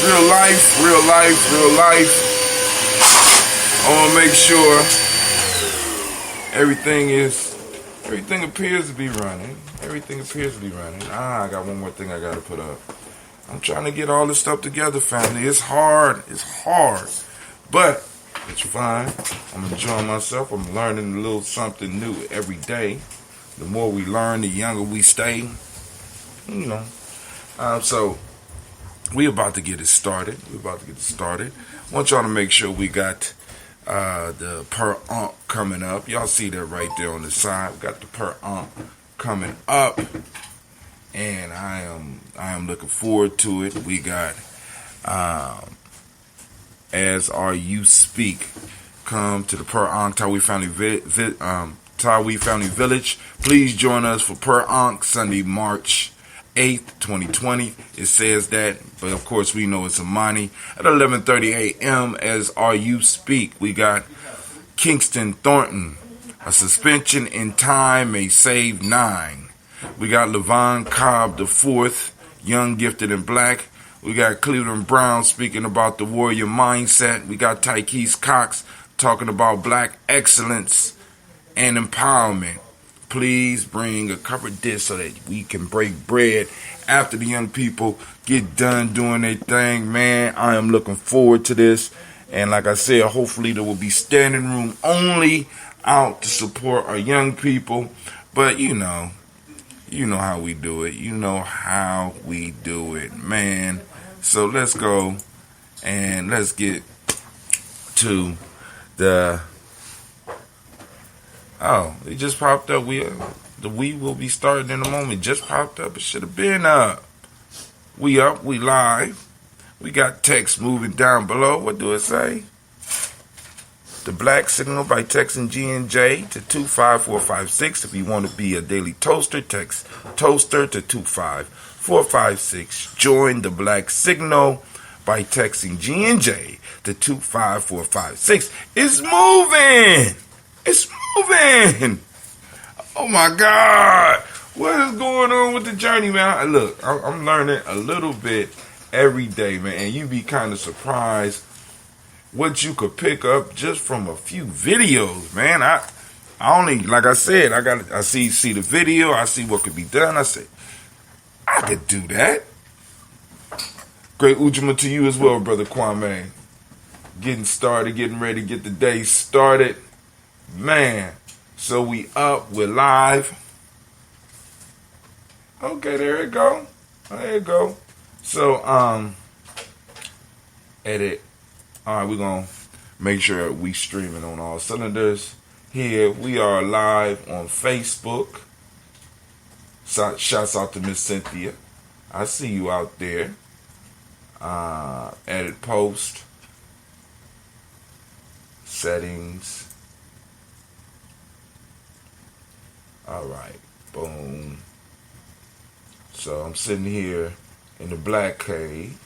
Real life, real life, real life. I want to make sure everything appears to be running. Everything appears to be running. I got one more thing I got to put up. I'm trying to get all this stuff together, family. It's hard. It's hard. But it's fine. I'm enjoying myself. I'm learning a little something new every day. The more we learn, the younger we stay. You know. So we about to get it started. I want y'all to make sure we got the per ump coming up. Y'all see that right there on the side. We got the per ump coming up, and I am looking forward to it. We got As Are You Speak. Come to the Per Ankh Tawi Family Village. Please join us for Per Ankh Sunday, March 8th, 2020. It says that, but of course we know it's Amani at 11:30 a.m. As Are You Speak. We got Kingston Thornton. A suspension in time may save 9. We got Levon Cobb IV, Young, Gifted, and Black. We got Cleveland Brown speaking about the warrior mindset. We got Tykees Cox talking about black excellence and empowerment. Please bring a covered dish so that we can break bread after the young people get done doing their thing. Man, I am looking forward to this. And like I said, hopefully there will be standing room only out to support our young people. But you know how we do it. You know how we do it, man. So let's go and let's get to the... Oh, it just popped up. We will be starting in a moment. Just popped up. It should have been up. We up. We live. We got text moving down below. What do it say? The Black Signal by texting G&J to 25456. If you want to be a daily toaster, text toaster to 25456. Join the Black Signal by texting G&J to 25456. It's moving. It's moving. Oh my God. What is going on with the journey, man? Look, I'm learning a little bit every day, man. And you be kind of surprised what you could pick up just from a few videos, man. I only, like I said, I see the video. I see what could be done. I say, I could do that. Great Ujamaa to you as well, Brother Kwame. Getting started, getting ready to get the day started. Man, so we up, we're live. Okay, there it go. There it go. So, edit. Alright, we're going to make sure we streaming on all cylinders. Here, we are live on Facebook. Shouts out to Miss Cynthia. I see you out there. Edit post. Settings. Alright, boom. So I'm sitting here in the Black Cave,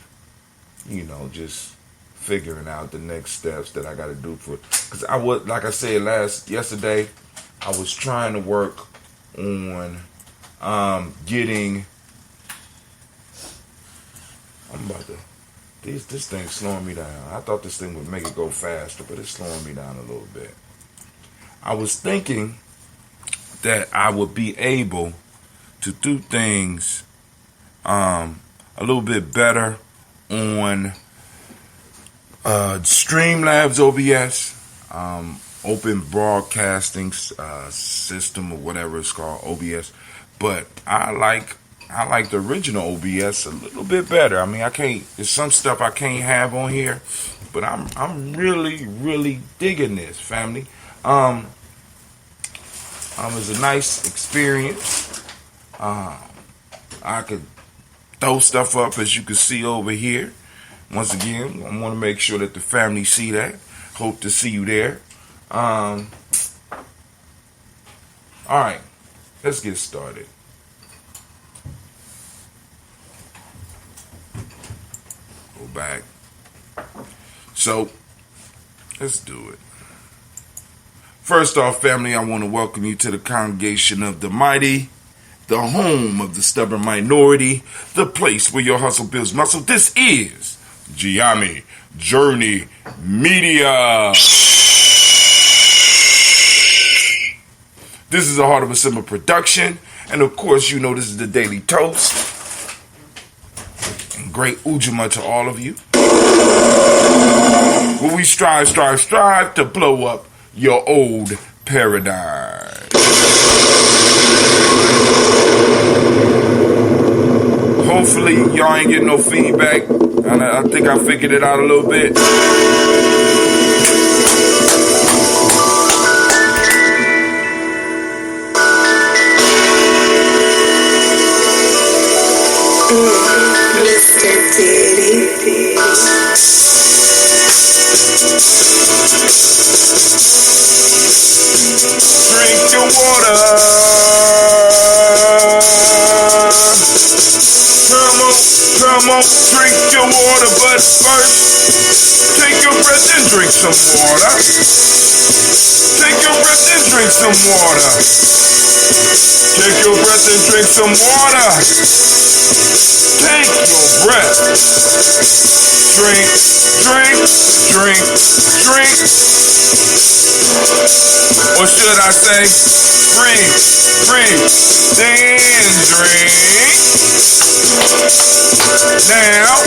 just figuring out the next steps that I got to do because like I said yesterday, I was trying to work on getting. This thing's slowing me down. I thought this thing would make it go faster, but it's slowing me down a little bit. I was thinking that I would be able to do things a little bit better on Streamlabs OBS, Open Broadcasting System or whatever it's called, OBS. But I like the original OBS a little bit better. I mean, there's some stuff I can't have on here, but I'm really, really digging this, family. It was a nice experience. I could throw stuff up, as you can see over here. Once again, I want to make sure that the family see that. Hope to see you there. All right, let's get started. Go back. So, let's do it. First off, family, I want to welcome you to the congregation of the mighty, the home of the stubborn minority, the place where your hustle builds muscle. This is Gye-Nyame Journey Media. This is a Heart of a Simmer production. And of course, you know this is the Daily Toast. And great Ujamaa to all of you. Where we strive to blow up your old paradigm. Hopefully, y'all ain't getting no feedback. I think I figured it out a little bit. Mr. Diddy. Drink your water. Come on, drink your water, but first, take your breath and drink some water. Take your breath and drink some water. Take your breath and drink some water. Take your breath. Drink. Or should I say, breathe, then drink. Now,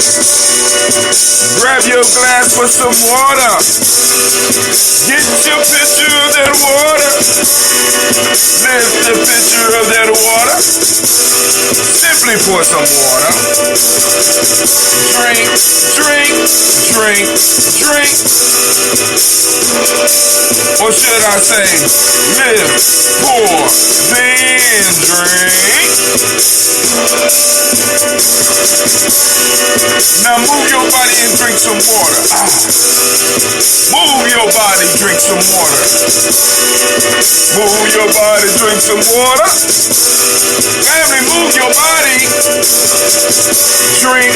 grab your glass for some water. Get your pitcher of that water. Lift the pitcher of that water. Simply pour some water. Drink. Or should I say, lift, pour, then drink. Now move your body and drink some water. Move your body, drink some water. Move your body, drink some water. Family, move your body. Drink.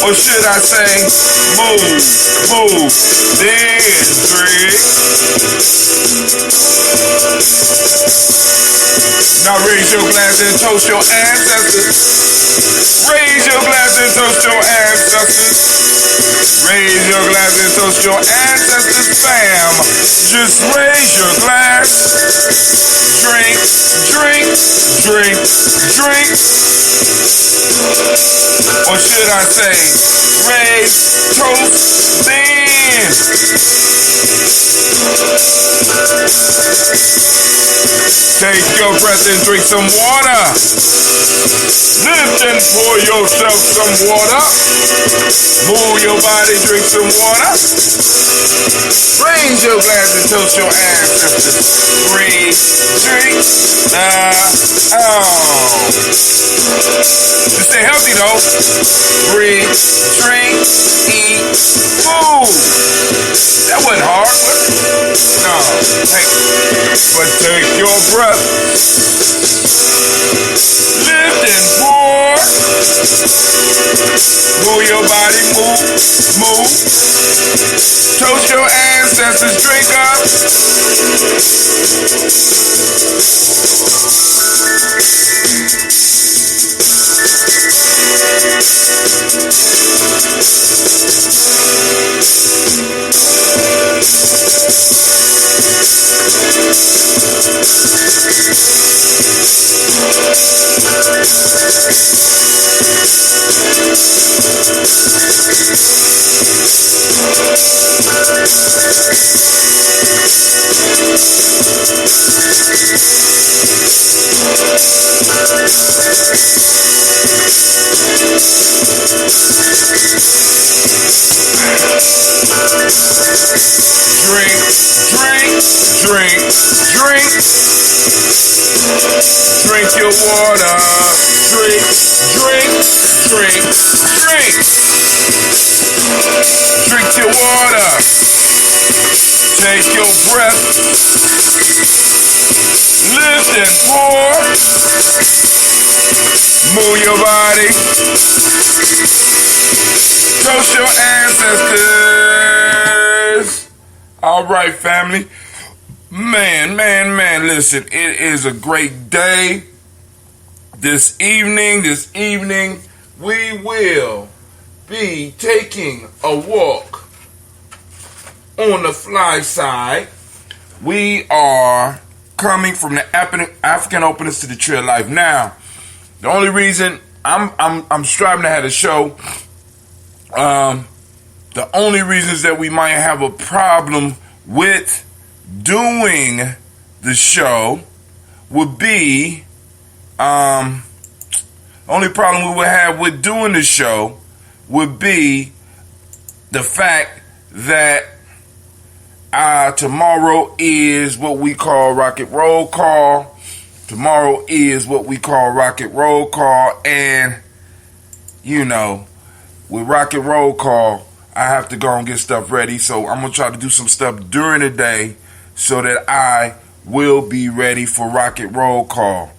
Or should I say, move, then drink. Now raise your glass and toast your ancestors. Raise your glass and toast your ancestors. Raise your glass and toast your ancestors, fam. Just raise your glass. Drink. Or should I say, raise, toast, then. Take your breath and drink some water. Lift and pour yourself some water. Move your body, drink some water. Raise your glass and toast your ancestors. Breathe, drink. To stay healthy though, breathe, drink, eat, move. That wasn't hard, was it? No. Hey, but take your breath. Lift and pour. Move your body, move. Toast your ancestors, drink up. Drink your water. Drink. Drink your water. Take your breath. Lift and pour. Move your body. Toast your ancestors. All right, family. Man, listen, it is a great day. This evening, we will be taking a walk on the fly side. We are coming from the African openness to the tree of life. Now, the only reason I'm striving to have a show, the only reasons that we might have a problem with doing the show would be, only problem we would have with doing the show would be the fact that tomorrow is what we call Rocket Roll Call. Tomorrow is what we call Rocket Roll Call. And, you know, with Rocket Roll Call, I have to go and get stuff ready. So I'm going to try to do some stuff during the day so that I will be ready for Rocket Roll Call.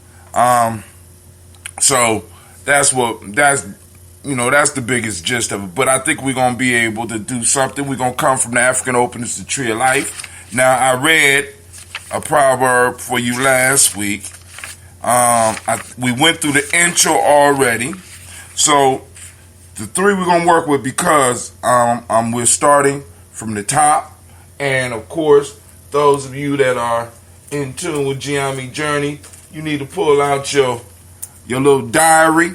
So that's the biggest gist of it. But I think we're going to be able to do something. We're going to come from the African openness to the tree of life. Now, I read a proverb for you last week. We went through the intro already. So the three we're going to work with, because we're starting from the top. And, of course, those of you that are in tune with Gye-Nyame Journey, you need to pull out your little diary.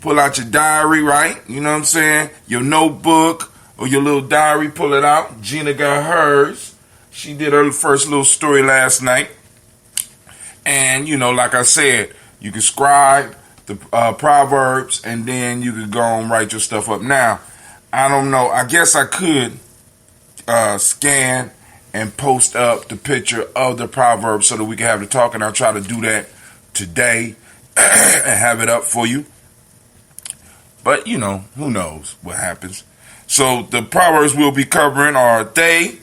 Pull out your diary, right? You know what I'm saying? Your notebook or your little diary, pull it out. Gina got hers. She did her first little story last night. And, you know, like I said, you can scribe the proverbs, and then you could go and write your stuff up. Now, I don't know. I guess I could scan and post up the picture of the proverb so that we can have the talk, and I'll try to do that today and have it up for you. But, you know, who knows what happens. So the proverbs we'll be covering are they,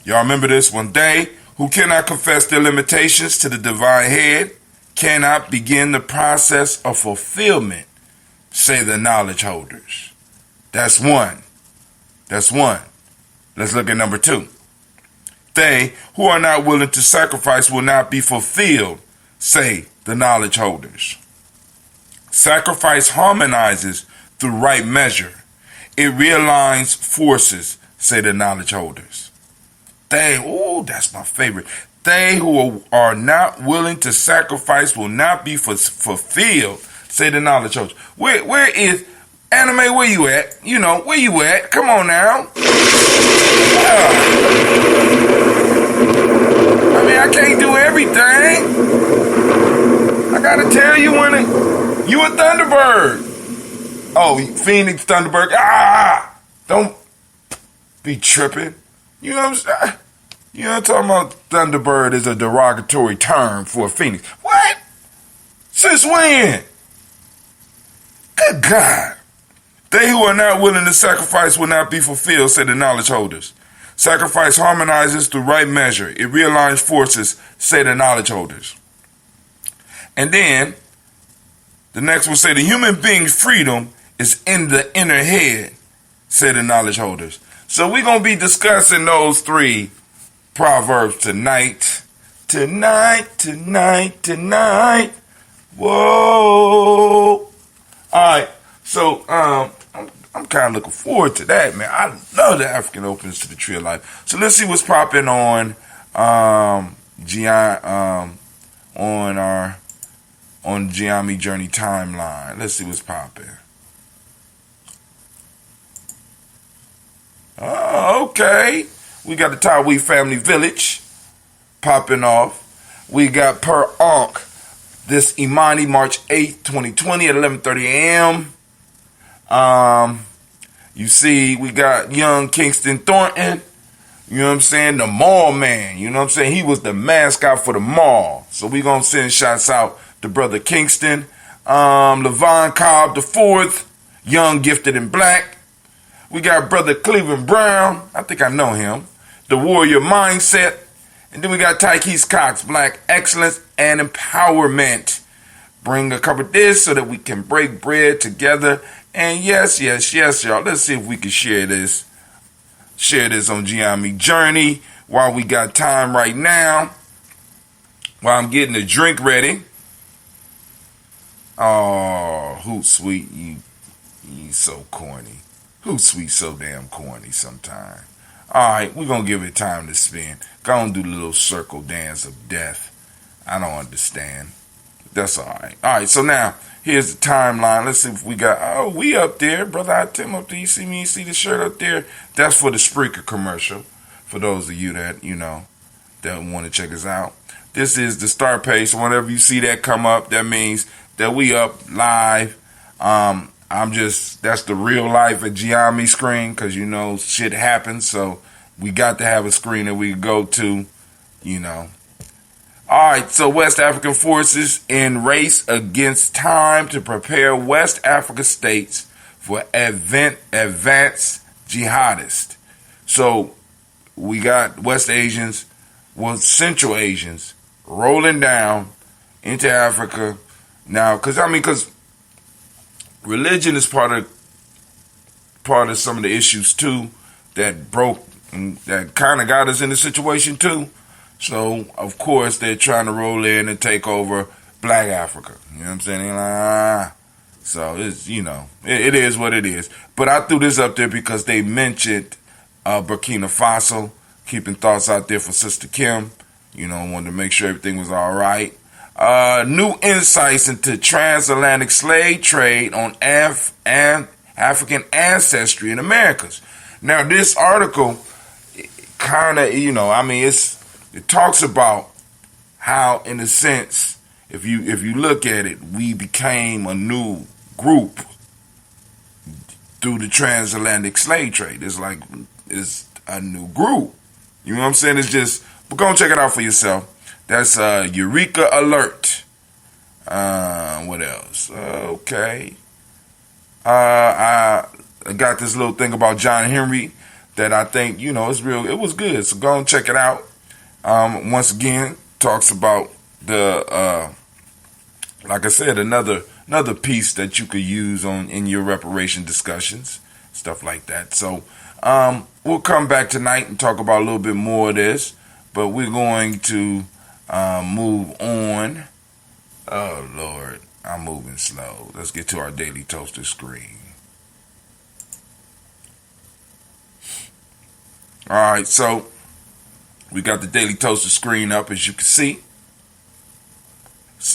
y'all remember this one, they who cannot confess their limitations to the divine head cannot begin the process of fulfillment, say the knowledge holders. That's one. Let's look at number two. They who are not willing to sacrifice will not be fulfilled, say the knowledge holders. Sacrifice harmonizes through right measure. It realigns forces, say the knowledge holders. That's my favorite. They who are not willing to sacrifice will not be fulfilled, say the knowledge holders. Where is Anime? Where you at? You know, where you at? Come on now. I mean, I can't do everything. I gotta tell you you a Thunderbird. Oh, Phoenix Thunderbird. Don't be tripping. You know what I'm saying? You know what I'm talking about? Thunderbird is a derogatory term for a phoenix. What? Since when? Good God. They who are not willing to sacrifice will not be fulfilled, say the knowledge holders. Sacrifice harmonizes through right measure. It realigns forces, say the knowledge holders. And then, the next one say the human being's freedom is in the inner head, say the knowledge holders. So we're going to be discussing those three proverbs tonight. Tonight. Whoa. All right. So I'm kind of looking forward to that, man. I love the African openness to the tree of life. So let's see what's popping on on Gye-Nyame Journey timeline. Let's see what's popping. Oh, okay. We got the Tawi Family Village popping off. We got Per Ankh this Imani, March 8th, 2020 at 11:30 a.m. You see, we got young Kingston Thornton. You know what I'm saying? The mall man. You know what I'm saying? He was the mascot for the mall. So we going to send shots out to Brother Kingston. Levon Cobb the fourth. Young, Gifted, and Black. We got Brother Cleveland Brown. I think I know him. The Warrior Mindset. And then we got Tykees Cox, Black Excellence and Empowerment. Bring a cup of this so that we can break bread together. And yes, y'all. Let's see if we can share this. Share this on Gye-Nyame Journey while we got time right now. While I'm getting the drink ready. Oh, Hootsuite, you so corny. Hootsuite so damn corny sometimes. Alright, we're going to give it time to spin. Go and do the little circle dance of death. I don't understand. That's alright. Alright, so now, here's the timeline. Let's see if we got, oh, we up there. Brother Tim up there. You see me? You see the shirt up there? That's for the Spreaker commercial. For those of you that, that want to check us out. This is the start page. So whenever you see that come up, that means that we up live. That's the real life at Gye-Nyame screen, because shit happens, so we got to have a screen that we go to, Alright, so West African forces in race against time to prepare West Africa states for advanced jihadists. So we got Central Asians rolling down into Africa now, because religion is part of some of the issues too that broke and that kind of got us in the situation too. So of course they're trying to roll in and take over Black Africa. You know what I'm saying? They're like, So it's it is what it is. But I threw this up there because they mentioned Burkina Faso. Keeping thoughts out there for Sister Kim. Wanted to make sure everything was all right. New insights into transatlantic slave trade on African ancestry in Americas. Now, this article kind of, it talks about how, in a sense, if you look at it, we became a new group through the transatlantic slave trade. It's a new group. You know what I'm saying? But go and check it out for yourself. That's Eureka Alert. What else? Okay. I got this little thing about John Henry that I think, it's real. It was good. So go and check it out. Once again, talks about the, like I said, another piece that you could use in your reparation discussions, stuff like that. So we'll come back tonight and talk about a little bit more of this, but we're going to move on. Oh, Lord, I'm moving slow. Let's get to our Daily Toaster screen. All right, so we got the Daily Toaster screen up, as you can see.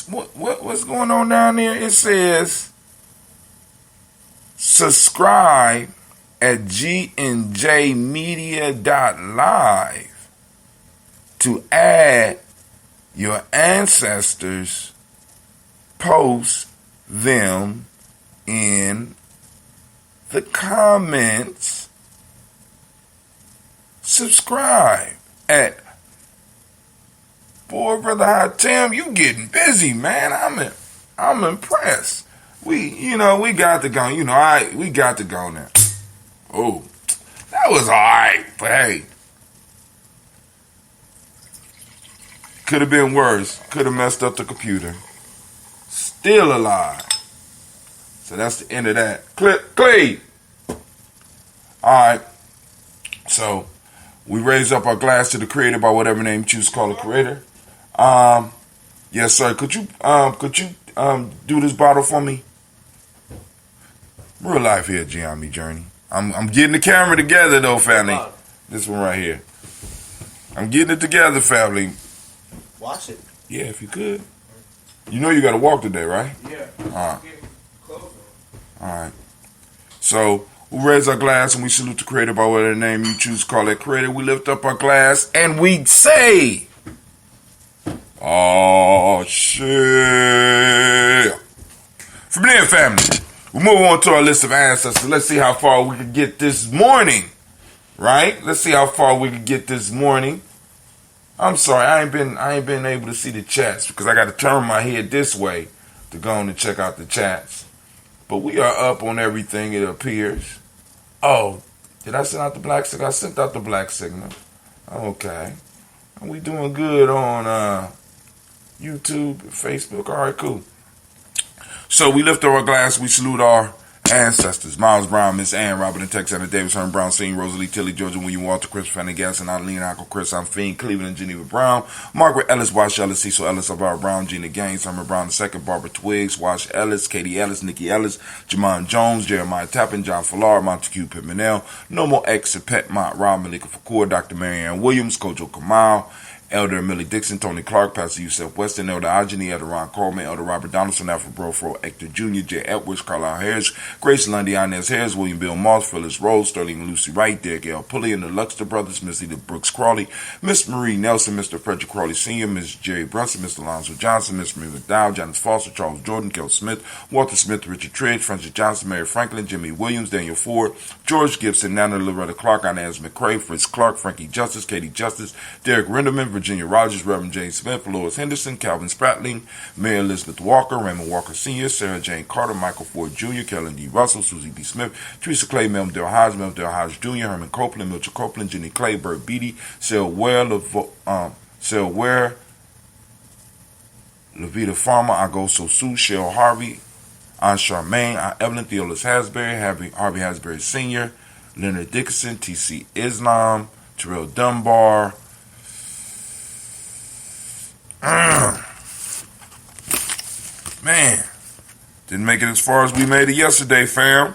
What's going on down there? It says subscribe at gnjmedia.live to add your ancestors, post them in the comments. Subscribe at, boy, Brother Hot Tim, you getting busy, man. I'm impressed. We got to go. We got to go now. Oh, that was all right, but hey, could have been worse. Could have messed up the computer. Still alive. So that's the end of that. Cleave. All right. So we raise up our glass to the Creator by whatever name you choose to call the Creator. Yes, sir. Could you do this bottle for me? Real life here, Gye-Nyame Journey. I'm getting the camera together though, family. This one right here. I'm getting it together, family. Watch it. Yeah, if you could. You know you got to walk today, right? Yeah. All right. So we raise our glass and we salute the Creator by whatever name you choose to call that Creator. We lift up our glass and we say, oh, shit. From there, family, we move on to our list of ancestors. Let's see how far we can get this morning. Right? Let's see how far we can get this morning. I'm sorry, I ain't been able to see the chats because I got to turn my head this way to go on and check out the chats. But we are up on everything, it appears. Oh, did I send out the black signal? I sent out the black signal. Okay. And we doing good on YouTube, Facebook. All right, cool. So we lift our glass, we salute our ancestors: Miles Brown, Miss Ann, Robert and Texana Davis, Herman Brown, Senior, Rosalie Tilly, Georgia, William Walter, Chris Fanny Gasson, Eileen Hackle, Chris, I'm Fiend, Cleveland and Geneva Brown, Margaret Ellis, Wash Ellis, Cecil Ellis, Alvaro Brown, Gina Gaines, Herman Brown II, Barbara Twiggs, Wash Ellis, Katie Ellis, Nikki Ellis, Jamon Jones, Jeremiah Tappan, John Fallar, Montague Pittmanell, Nomo X, Pet Mott, Rob Malika Fakur, Dr. Marianne Williams, Kojo Kamal, Elder Millie Dixon, Tony Clark, Pastor Yusef Weston, Elder Ajani, Elder Ron Coleman, Elder Robert Donaldson, Alfred Brofro, Hector Jr., J. Edwards, Carlisle Harris, Grace Lundy, Inez Harris, William Bill Moss, Phyllis Rose, Sterling and Lucy Wright, Derek L. Pulley, and the Luxter Brothers, Miss Edith Brooks Crawley, Miss Marie Nelson, Mr. Frederick Crawley Sr., Miss Jerry Brunson, Mr. Alonzo Johnson, Miss Marie McDowell, Janice Foster, Charles Jordan, Kel Smith, Walter Smith, Richard Tridge, Francis Johnson, Mary Franklin, Jimmy Williams, Daniel Ford, George Gibson, Nana Loretta Clark, Inez McCrae, Fritz Clark, Frankie Justice, Katie Justice, Derek Renderman, Virginia Rogers, Reverend James Smith, Lois Henderson, Calvin Spratling, Mary Elizabeth Walker, Raymond Walker Sr., Sarah Jane Carter, Michael Ford Jr., Kellen D. Russell, Susie B. Smith, Teresa Clay, Melvin Hodge Jr., Herman Copeland, Milton Copeland, Jenny Clay, Bert Beatty, Sel Ware, Levita Farmer, Agoso Sue, Shell Harvey, Aunt Charmaine, Aunt Evelyn, Theolis Hasbury, Harvey Hasbury Sr., Leonard Dickinson, T.C. Islam, Terrell Dunbar. Man, didn't make it as far as we made it yesterday, fam.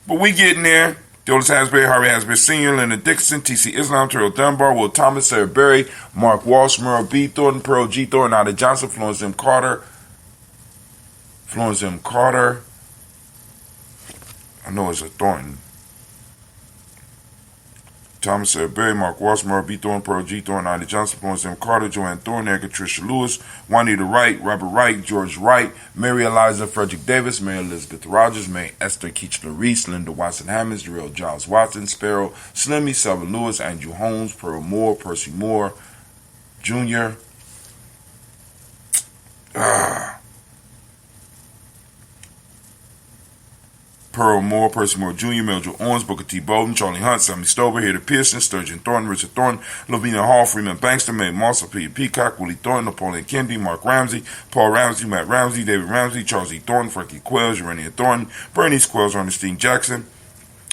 But we getting there. Theolis Hasbury, Harvey Hasbury Sr., Leonard Dixon, T.C. Islam, Terrell Dunbar, Will Thomas, Sarah Berry, Mark Walsh, Merle B. Thornton, Pearl G. Thornton, Ida Johnson, Florence M. Carter. I know it's a Thornton. Thomas Sarah Berry, Mark Walsh, Merle B. Thornton, Pearl G. Thornton, Ida Johnson, Florence M. Carter, Joanne Thornton, Erica Tricia Lewis, Juanita Wright, Robert Wright, George Wright, Mary Eliza Frederick Davis, Mary Elizabeth Rogers, Mary Esther Keachler Reese, Linda Watson Hammonds, Jarrell Giles Watson, Sparrow, Slimmy, Selvin Lewis, Andrew Holmes, Pearl Moore, Percy Moore, Jr., Pearl Moore, Percy Moore Jr., Mildred Owens, Booker T. Bowden, Charlie Hunt, Sammy Stover, Hader Pearson, Sturgeon Thornton, Richard Thornton, Lavina Hall, Freeman Bankster, Mae Moss, Peter Peacock, Willie Thornton, Napoleon Kennedy, Mark Ramsey, Paul Ramsey, Matt Ramsey, David Ramsey, Charles E. Thornton, Frankie Quells, Urania Thornton, Bernice Quells, Ernestine Jackson,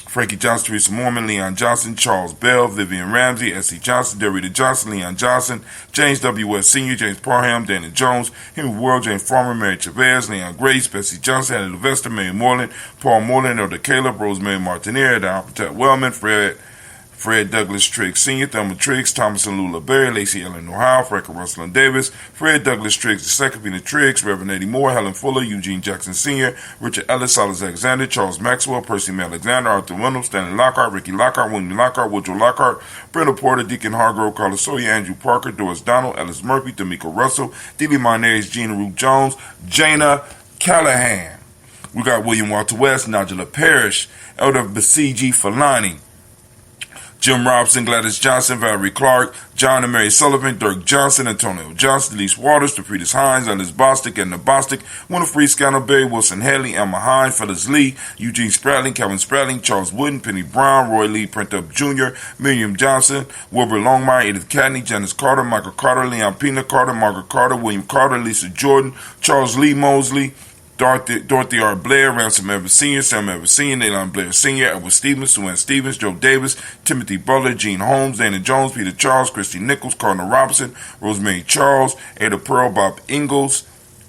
Frankie Johnson, Teresa Mormon, Leon Johnson, Charles Bell, Vivian Ramsey, S.C. Johnson, Derrida Johnson, Leon Johnson, James W. West Sr., James Parham, Dana Jones, Henry World, James Farmer, Mary Chavez, Leon Grace, Bessie Johnson, Hannah Levester, Mary Moreland, Paul Moreland, Elder Caleb, Rosemary Martinier, Don Protect Wellman, Fred Douglas Triggs Sr., Thelma Triggs, Thomas and Lula Berry, Lacey Ellen Ohio, Frank Russell and Davis, Fred Douglas Triggs II, Peter Triggs, Reverend Eddie Moore, Helen Fuller, Eugene Jackson Sr., Richard Ellis, Silas Alexander, Charles Maxwell, Percy May Alexander, Arthur Reynolds, Stanley Lockhart, Ricky Lockhart, William Lockhart, Woodrow Lockhart, Brenda Porter, Deacon Hargrove, Carlos Sawyer, Andrew Parker, Doris Donald, Ellis Murphy, D'Amico Russell, D.B. Monares, Gina Ruth Jones, Jana Callahan. We got William Walter West, Nigella Parrish, Elder Basiji Falani, Jim Robson, Gladys Johnson, Valerie Clark, John and Mary Sullivan, Dirk Johnson, Antonio Johnson, Elise Waters, DeFritis Hines, Alice Bostic, Edna Bostic, Winifred Scannell Wilson Haley, Emma Hine, Phyllis Lee, Eugene Spratling, Calvin Spratling, Charles Wooden, Penny Brown, Roy Lee Printup Jr., Miriam Johnson, Wilbur Longmire, Edith Cadney, Janice Carter, Michael Carter, Leon Pina Carter, Margaret Carter, William Carter, Lisa Jordan, Charles Lee Mosley, Dorothy R. Blair, Ransom Evans Sr., Sam Evans Sr., Nayland Blair Sr., Edward Stevens, Sue Ann Stevens, Joe Davis, Timothy Butler, Gene Holmes, Dana Jones, Peter Charles, Christy Nichols, Cardinal Robinson, Rosemary Charles, Ada Pearl, Bob Ingalls,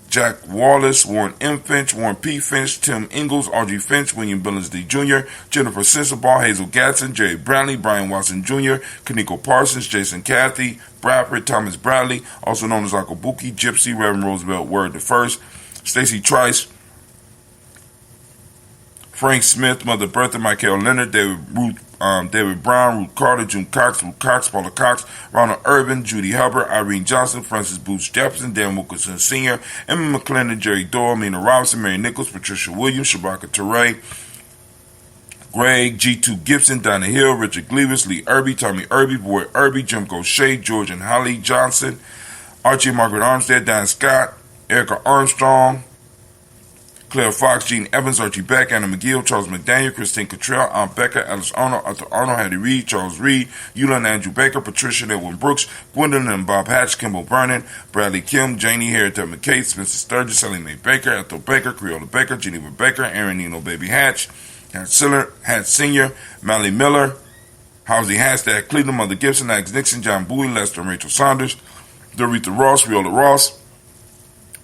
Jack Wallace, Warren M. Finch, Warren P. Finch, Tim Ingalls, Audrey Finch, William Billings D. Jr., Jennifer Sensabaugh, Hazel Gatson, Jerry Brownlee, Brian Watson Jr., Kaniko Parsons, Jason Cathy, Bradford, Thomas Bradley, also known as Uncle Buki, Gypsy, Reverend Roosevelt Word I, Stacy Trice, Frank Smith, Mother Bertha, Michael Leonard, David Brown, Ruth Carter, June Cox, Luke Cox, Paula Cox, Ronald Urban, Judy Hubbard, Irene Johnson, Francis Booth Jefferson, Dan Wilkerson Sr., Emma McClendon, Jerry Doyle, Mina Robinson, Mary Nichols, Patricia Williams, Shabaka Teray, Greg, G2 Gibson, Donna Hill, Richard Gleavis, Lee Irby, Tommy Irby, Boyd Irby, Jim Gaucher, George and Holly Johnson, Archie and Margaret Armstead, Dan Scott, Erica Armstrong, Claire Fox, Gene Evans, Archie Beck, Anna McGill, Charles McDaniel, Christine Cottrell, Aunt Becca, Alice Arnold, Arthur Arnold, Hattie Reed, Charles Reed, Eula and Andrew Baker, Patricia and Edwin Brooks, Gwendolyn and Bob Hatch, Kimball Vernon, Bradley Kim, Janie Harriet McKay, Spencer Sturgis, Sally Mae Baker, Ethel Baker, Creola Baker, Geneva Baker, Aaron Nino Baby Hatch, Hatch Sr., Mally Miller, Housie Hashtag, Cleveland, Mother Gibson, Alex Nixon, John Bowie, Lester and Rachel Saunders, Doretha Ross, Riola Ross,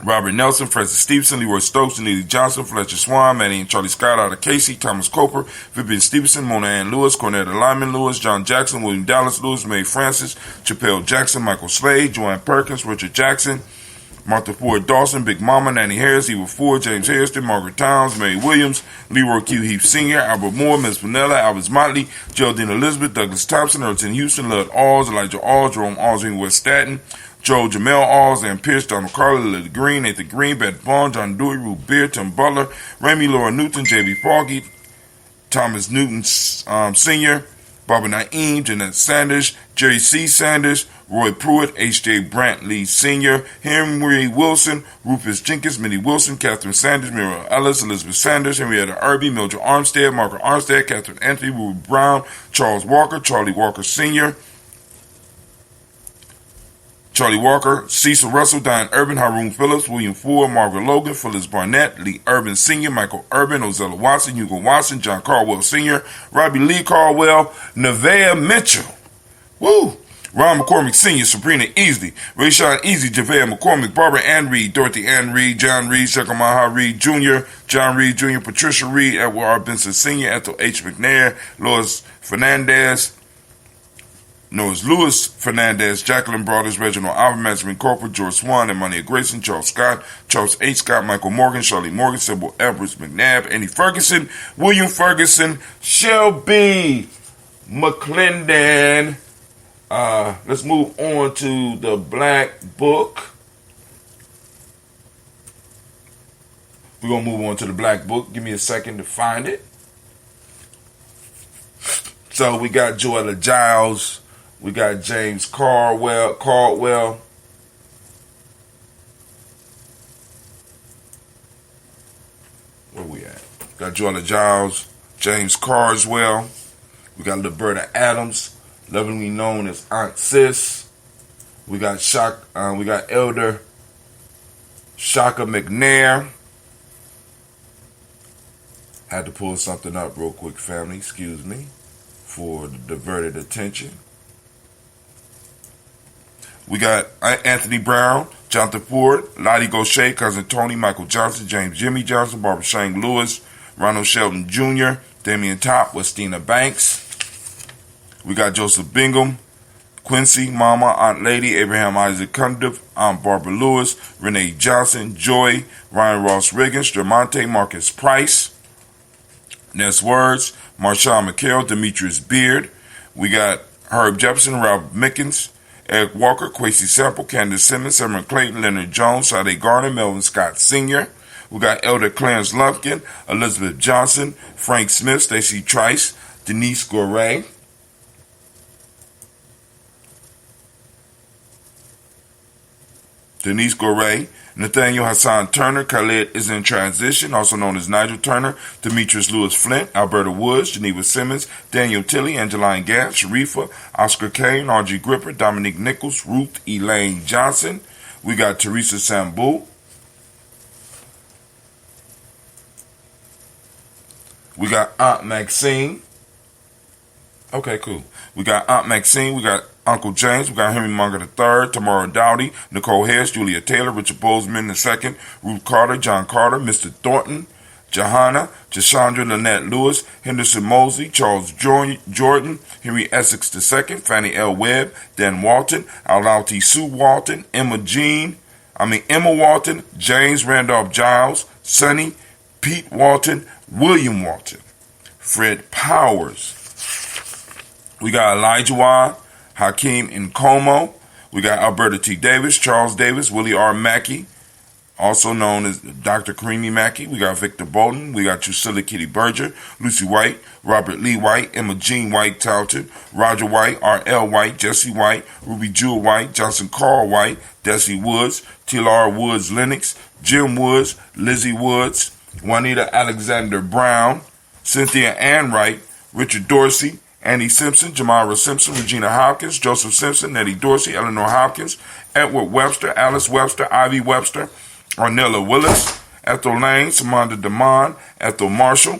Robert Nelson, Francis Stevenson, Leroy Stokes, Neely Johnson, Fletcher Swan, Manny and Charlie Scott out of Casey, Thomas Coper, Vivian Stevenson, Mona Ann Lewis, Cornetta Lyman Lewis, John Jackson, William Dallas Lewis, Mae Francis, Chappelle Jackson, Michael Slade, Joanne Perkins, Richard Jackson, Martha Ford Dawson, Big Mama, Nanny Harris, Eva Ford, James Hairston, Margaret Towns, Mary Williams, Leroy Q. Heath Sr., Albert Moore, Ms. Vanilla, Albert Motley, Geraldine Elizabeth, Douglas Thompson, Erton Houston, Lud Alls, Elijah Alls, Jerome Alls, West Staten, Joe Jamel Alls, Ann Pierce, Donald Carter, Lily Green, Nathan Green, Beth Vaughn, John Dewey, Ruth Beard, Tim Butler, Ramey Laura Newton, J.B. Foggy, Thomas Newton Sr., Barbara Naeem, Jeanette Sanders, Jerry C. Sanders, Roy Pruitt, H.J. Brantley Sr., Henry Wilson, Rufus Jenkins, Minnie Wilson, Catherine Sanders, Muriel Ellis, Elizabeth Sanders, Henrietta Irby, Mildred Armstead, Margaret Armstead, Catherine Anthony, Ruby Brown, Charles Walker, Charlie Walker Sr., Charlie Walker, Cecil Russell, Diane Urban, Haroon Phillips, William Ford, Margaret Logan, Phyllis Barnett, Lee Urban Sr., Michael Urban, Ozella Watson, Hugo Watson, John Caldwell Sr., Robbie Lee Caldwell, Nevaeh Mitchell, woo, Ron McCormick Sr., Sabrina Easley, Rayshawn Easy, Javea McCormick, Barbara Ann Reed, Dorothy Ann Reed, John Reed, Shekamaha Reed Jr., John Reed Jr., Patricia Reed, Edward R. Benson Sr., Ethel H. McNair, Lois Fernandez, Lewis Fernandez, Jacqueline Brothers, Reginald Alvin, Benjamin Corporal, George Swan, and Monia Grayson, Charles Scott, Charles H. Scott, Michael Morgan, Charlie Morgan, Sybil Edwards, McNabb, Annie Ferguson, William Ferguson, Shelby McClendon. Let's move on to the Black Book. We're going to move on to the Black Book. Give me a second to find it. So we got Joella Giles. We got James Caldwell. Where we at? Got Joella Giles, James Carswell. We got Liberta Adams, lovingly known as Aunt Sis. We got Elder Shaka McNair. Had to pull something up real quick, family. Excuse me for the diverted attention. We got Anthony Brown, Jonathan Ford, Lottie Gaucher, Cousin Tony, Michael Johnson, James Jimmy Johnson, Barbara Shane Lewis, Ronald Shelton Jr., Damian Top, Westina Banks. We got Joseph Bingham, Quincy, Mama, Aunt Lady, Abraham Isaac Cundiff, Aunt Barbara Lewis, Renee Johnson, Joy, Ryan Ross Riggins, Dramonte Marcus Price, Ness Words, Marshawn McHale, Demetrius Beard. We got Herb Jefferson, Rob Mickens, Eric Walker, Quasi Sample, Candace Simmons, Simon Clayton, Leonard Jones, Sade Garner, Melvin Scott Sr. We got Elder Clarence Lumpkin, Elizabeth Johnson, Frank Smith, Stacey Trice, Denise Goray. Nathaniel Hassan Turner, Khaled is in transition, also known as Nigel Turner, Demetrius Lewis Flint, Alberta Woods, Geneva Simmons, Daniel Tilley, Angeline Gant, Sharifa, Oscar Kane, RG Gripper, Dominique Nichols, Ruth Elaine Johnson. We got Teresa Sambu. We got Aunt Maxine. Okay, cool. We got Aunt Maxine. We got Uncle James. We got Henry Munger III, Tamara Dowdy, Nicole Harris, Julia Taylor, Richard Bozeman II, Ruth Carter, John Carter, Mr. Thornton, Johanna, Jashandra Lynette Lewis, Henderson Mosley, Charles Jordan, Henry Essex II, Fannie L. Webb, Dan Walton, Alalti Sue Walton, Emma Walton, James Randolph Giles, Sonny, Pete Walton, William Walton, Fred Powers. We got Elijah Watt, Hakeem Nkomo. We got Alberta T. Davis, Charles Davis, Willie R. Mackey, also known as Dr. Karimi Mackey. We got Victor Bolden. We got Drusilla Kitty Berger, Lucy White, Robert Lee White, Emma Jean White Touton, Roger White, R.L. White, Jesse White, Ruby Jewel White, Johnson Carl White, Desi Woods, T.L.R. Woods Lennox, Jim Woods, Lizzie Woods, Juanita Alexander Brown, Cynthia Ann Wright, Richard Dorsey, Annie Simpson, Jamara Simpson, Regina Hopkins, Joseph Simpson, Nettie Dorsey, Eleanor Hopkins, Edward Webster, Alice Webster, Ivy Webster, Arnella Willis, Ethel Lane, Samanda Damon, Ethel Marshall,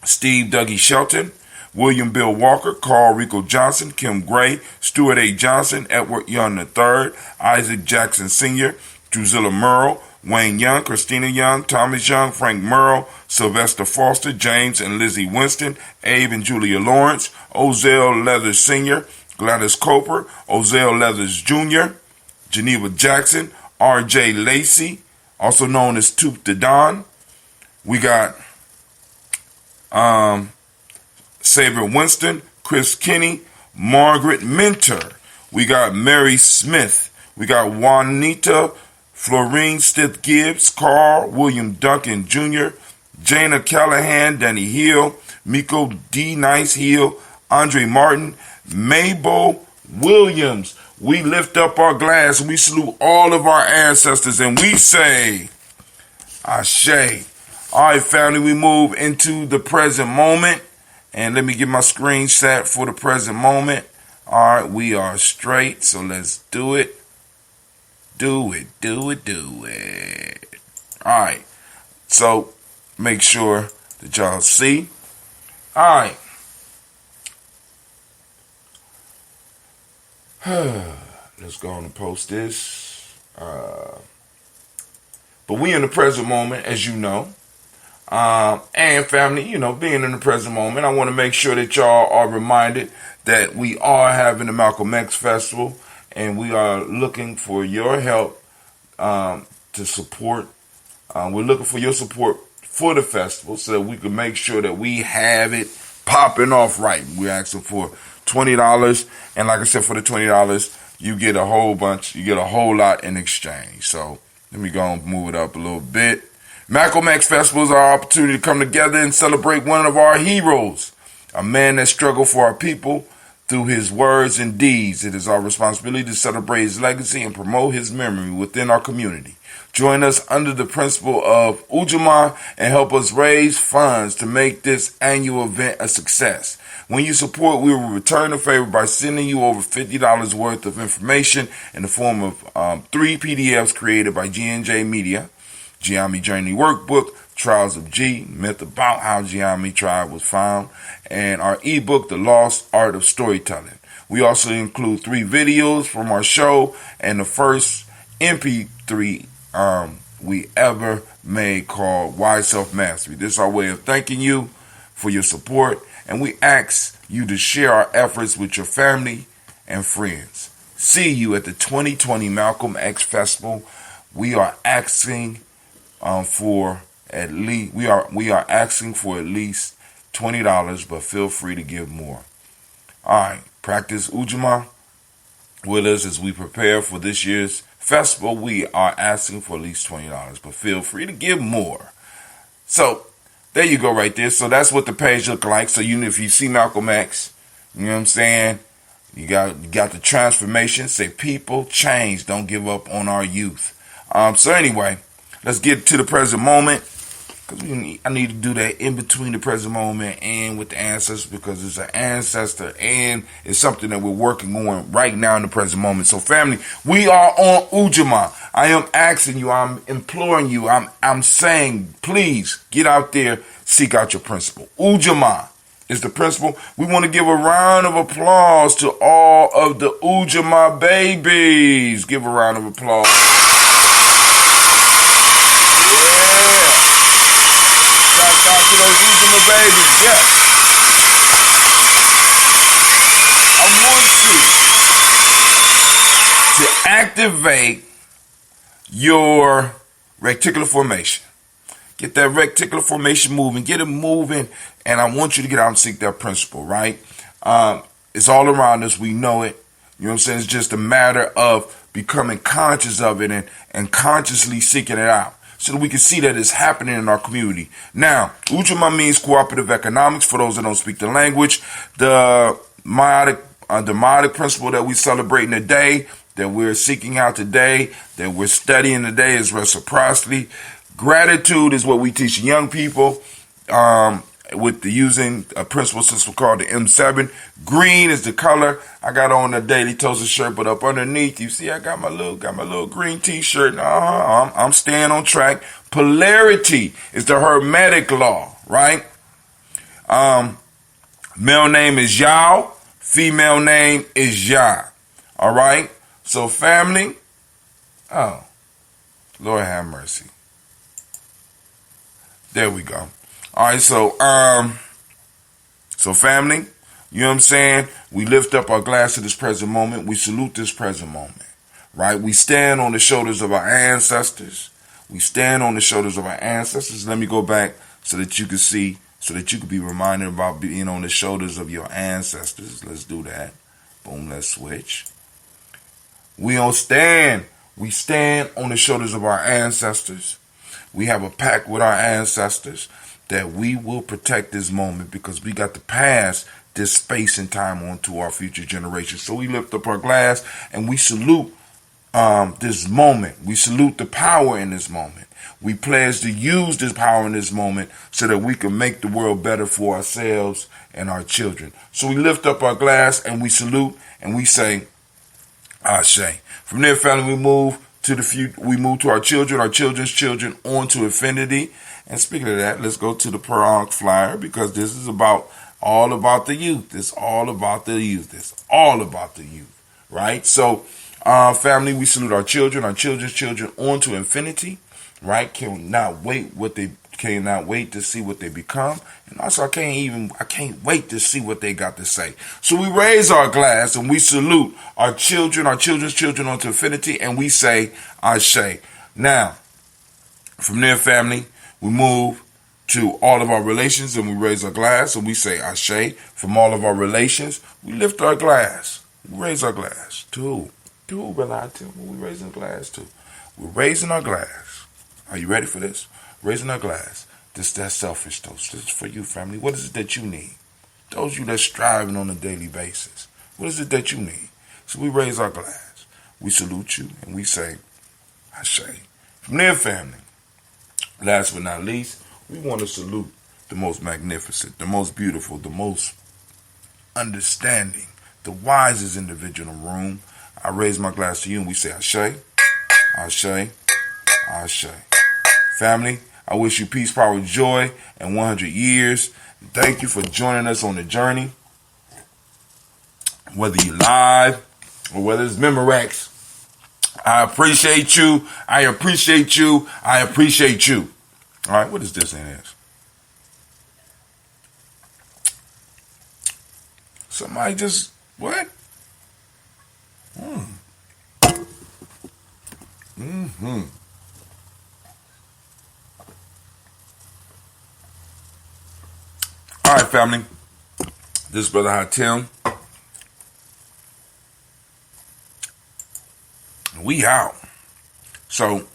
Steve Dougie Shelton, William Bill Walker, Carl Rico Johnson, Kim Gray, Stuart A. Johnson, Edward Young III, Isaac Jackson Sr., Drusilla Merle, Wayne Young, Christina Young, Thomas Young, Frank Merle, Sylvester Foster, James and Lizzie Winston, Abe and Julia Lawrence, Ozell Leathers Sr., Gladys Coper, Ozell Leathers Jr., Geneva Jackson, R.J. Lacey, also known as Tooth the Don. We got Saber Winston, Chris Kinney, Margaret Minter. We got Mary Smith. We got Juanita Florine Stith Gibbs, Carl William Duncan Jr., Jana Callahan, Danny Hill, Miko D. Nice Hill, Andre Martin, Mabel Williams. We lift up our glass and we salute all of our ancestors and we say, Ashe. All right, family, we move into the present moment. And let me get my screen set for the present moment. All right, we are straight, so let's do it. Do it. All right, so make sure that y'all see. All right. Let's go on and post this. But we in the present moment, as you know. And family, being in the present moment, I want to make sure that y'all are reminded that we are having the Malcolm X Festival, and we are looking for your help to support. We're looking for your support for the festival so that we can make sure that we have it popping off right. We're asking for $20, and like I said, for the $20, you get a whole bunch, you get a whole lot in exchange. So let me go and move it up a little bit. Malcolm X Festival is our opportunity to come together and celebrate one of our heroes, a man that struggled for our people through his words and deeds. It is our responsibility to celebrate his legacy and promote his memory within our community. Join us under the principle of Ujamaa and help us raise funds to make this annual event a success. When you support, we will return the favor by sending you over $50 worth of information in the form of 3 PDFs created by G&J Media. Gye-Nyame Journey Workbook, Trials of G, Myth About How Gye-Nyame Tribe Was Found, and our ebook, The Lost Art of Storytelling. We also include 3 videos from our show and the first MP3 we ever made called Why Self-Mastery. This is our way of thanking you for your support, and we ask you to share our efforts with your family and friends. See you at the 2020 Malcolm X Festival. We are asking for at least $20, but feel free to give more. All right, practice Ujamaa with us as we prepare for this year's festival. We are asking for at least $20, but feel free to give more. So there you go, right there. So that's what the page look like. So if you see Malcolm X, you know what I'm saying. You got the transformation. Say, people change. Don't give up on our youth. So anyway. Let's get to the present moment, because I need to do that in between the present moment and with the ancestors, because it's an ancestor and it's something that we're working on right now in the present moment. So family, we are on Ujamaa. I am asking you, I'm imploring you, I'm saying, please get out there, seek out your principle. Ujamaa is the principle. We want to give a round of applause to all of the Ujamaa babies. Give a round of applause. Shout out to those Ujamaa babies, yes. I want you to activate your reticular formation. Get that reticular formation moving, get it moving, and I want you to get out and seek that principle, right? It's all around us, we know it. You know what I'm saying? It's just a matter of becoming conscious of it and consciously seeking it out, so that we can see that it's happening in our community. Now, Ujamaa means cooperative economics. For those that don't speak the language, the meiotic principle that we celebrate today, that we're seeking out today, that we're studying today, is reciprocity. Gratitude is what we teach young people with the using a principal system called the M7. Green is the color. I got on a Daily Toaster shirt, but up underneath, you see, I got my little green T-shirt. I'm staying on track. Polarity is the Hermetic law, right? Male name is Yao. Female name is Ya. All right. So family. Oh, Lord have mercy. There we go. All right, so family, you know what I'm saying? We lift up our glass to this present moment. We salute this present moment, right? We stand on the shoulders of our ancestors. We stand on the shoulders of our ancestors. Let me go back so that you can see, so that you can be reminded about being on the shoulders of your ancestors. Let's do that. Boom, let's switch. We don't stand. We stand on the shoulders of our ancestors. We have a pact with our ancestors that we will protect this moment because we got to pass this space and time on to our future generations. So we lift up our glass and we salute this moment. We salute the power in this moment. We pledge to use this power in this moment so that we can make the world better for ourselves and our children. So we lift up our glass and we salute and we say, Ashe. From there, family, we move to the future. We move to our children's children, on to infinity. And speaking of that, let's go to the per flyer because this is all about the youth. It's all about the youth. It's all about the youth, right? So, family, we salute our children's children, on to infinity, right? Cannot wait to see what they become. And also, I can't wait to see what they got to say. So we raise our glass and we salute our children's children onto infinity, and we say, Ashe. Now, from there, family, we move to all of our relations and we raise our glass and we say, Ashe. From all of our relations, we lift our glass. We raise our glass. To who, Brother Tim? We raising a glass to? We're raising our glass. Are you ready for this? Raising our glass. That's selfish toast. This is for you, family. What is it that you need? Those of you that's striving on a daily basis. What is it that you need? So we raise our glass. We salute you and we say, Ashe. From there, family, last but not least, we want to salute the most magnificent, the most beautiful, the most understanding, the wisest individual in the room. I raise my glass to you and we say, Ashe, Ashe, Ashe. Family, I wish you peace, power, joy, and 100 years. Thank you for joining us on the journey. Whether you live or whether it's Memorex, I appreciate you. I appreciate you. I appreciate you. All right, what is this in this? Somebody just, what? All right, family. This is Brother Hatim. We out. So,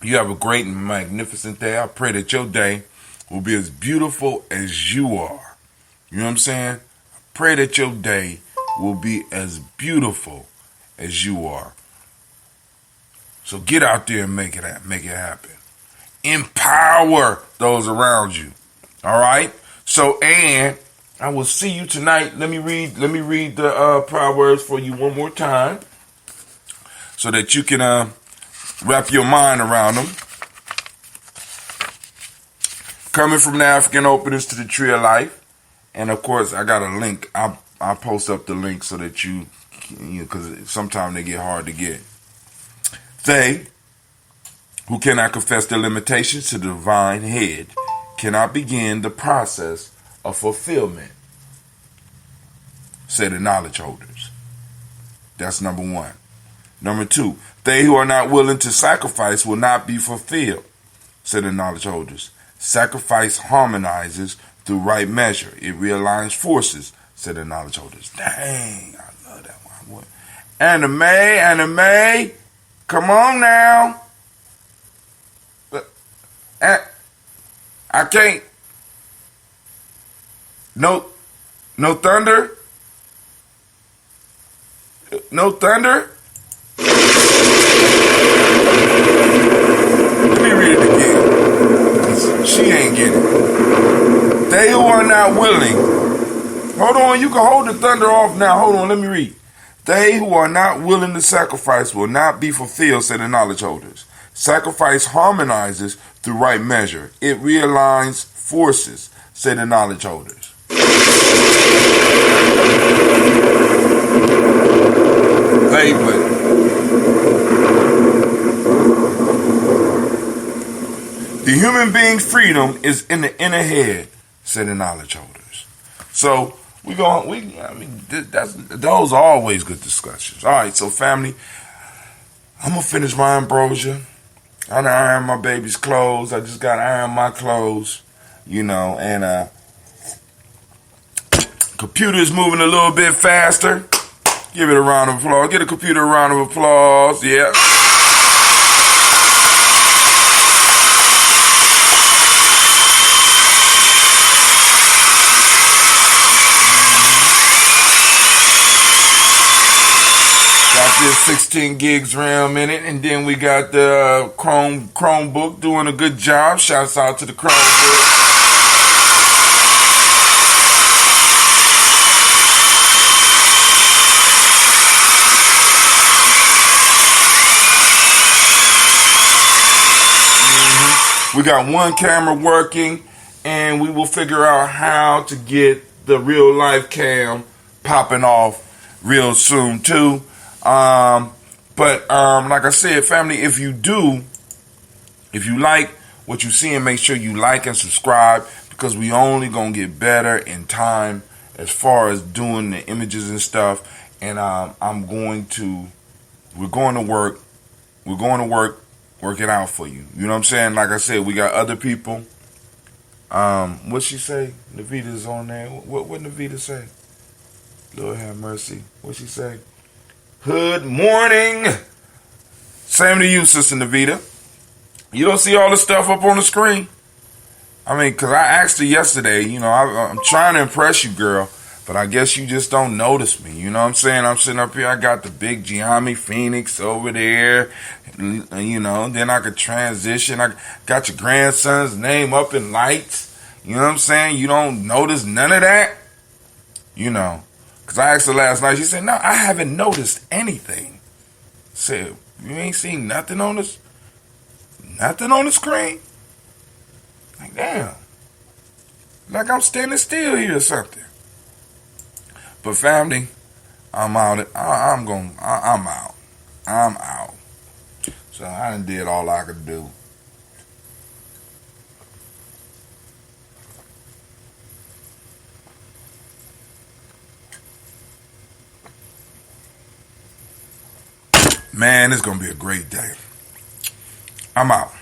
you have a great and magnificent day. I pray that your day will be as beautiful as you are. You know what I'm saying? I pray that your day will be as beautiful as you are. So get out there and make it happen. Empower those around you. All right? So, and I will see you tonight. Let me read the Proverbs for you one more time so that you can wrap your mind around them. Coming from the African openers to the tree of life. And of course, I got a link. I'll post up the link so that you because sometimes they get hard to get. They who cannot confess their limitations to the divine head cannot begin the process of fulfillment, say the knowledge holders. That's number one. Number two, they who are not willing to sacrifice will not be fulfilled, say the knowledge holders. Sacrifice harmonizes through right measure. It realigns forces, said the knowledge holders. Dang, I love that one. Anime, come on now. I can't. No thunder. No thunder. Let me read read it again. 'Cause she ain't getting it. They who are not willing. Hold on, you can hold the thunder off now. Hold on, let me read. They who are not willing to sacrifice will not be fulfilled, say the knowledge holders. Sacrifice harmonizes through right measure. It realigns forces, say the knowledge holders. Hey, but the human being's freedom is in the inner head, say the knowledge holders. So those are always good discussions. All right, so family, I'm gonna finish my ambrosia. I done ironed my baby's clothes. I just got to iron my clothes, and computer is moving a little bit faster. Give it a round of applause. Give the computer a round of applause. Yeah. Got this 16 gigs RAM in it, and then we got the Chromebook doing a good job. Shouts out to the Chromebook. We got one camera working, and we will figure out how to get the real life cam popping off real soon too. But like I said, family, if you like what you see, and make sure you like and subscribe, because we only gonna get better in time as far as doing the images and stuff. And we're going to work it out for you. You know what I'm saying? Like I said, we got other people. What she say? Navita's on there. What Navita say? Lord have mercy. What she say? Good morning. Same to you, Sister Navita. You don't see all the stuff up on the screen? I mean, because I asked her yesterday, I'm trying to impress you, girl, but I guess you just don't notice me. You know what I'm saying? I'm sitting up here. I got the big Gye-Nyame Phoenix over there. Then I could transition. I got your grandson's name up in lights. You know what I'm saying? You don't notice none of that? Because I asked her last night. She said, no, I haven't noticed anything. I said, you ain't seen nothing on this? Nothing on the screen? Like, damn. Like I'm standing still here or something. But family, I'm out. I'm out. I'm out. So I done did all I could do. Man, it's going to be a great day. I'm out.